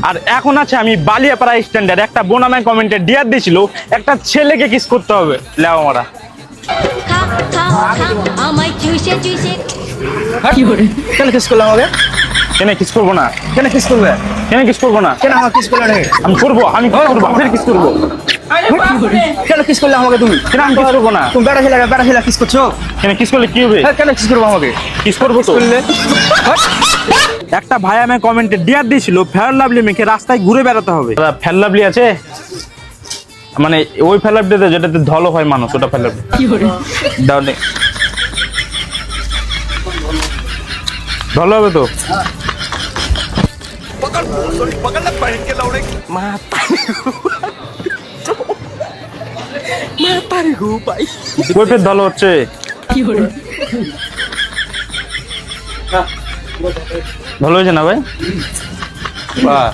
আর এখন আছে আমি বালিয়াপাড়া স্ট্যান্ডার্ড। একটা বোন আমায় কমেন্টে ডিয়ার দিয়েছিল একটা ছেলেকে কিস করতে হবে। লেও মারা খা খা খা আমায় চুষে চুষে কেন কিস করলাম আমাকে? কেন কিস করবো না? কেন কিস করবে? কেন কিস করবো না? কেন আমাকে কিস করলে? আমি করবো, আমি করবো, ফের কিস করবো। কেন কিস করলে আমাকে তুমি? কেন আমি কিস করবো না? তুমি বেড়া ছেলে কিস করছো? কেন কিস করলে কি হবে? হ্যাঁ, কেন কিস করবো আমাকে? কিস করবো তো। করলে একটা ভাই আমায় কমেন্টে ডিয়ার দিয়েছিল ফেয়ার লাভলি মেখে রাস্তায় ঘুরে বেড়াতে হবে। ফেয়ার লাভলি আছে, মানে ওই ফেয়ার লাভলিতে যেটাতে ধলো হয় মানুষ, ওটা ফেয়ার লাভলি দাও নে। ধলো হবে তো? ওই ফের ধলো হচ্ছে। ভালো হয়েছে না ভাই? বাহ।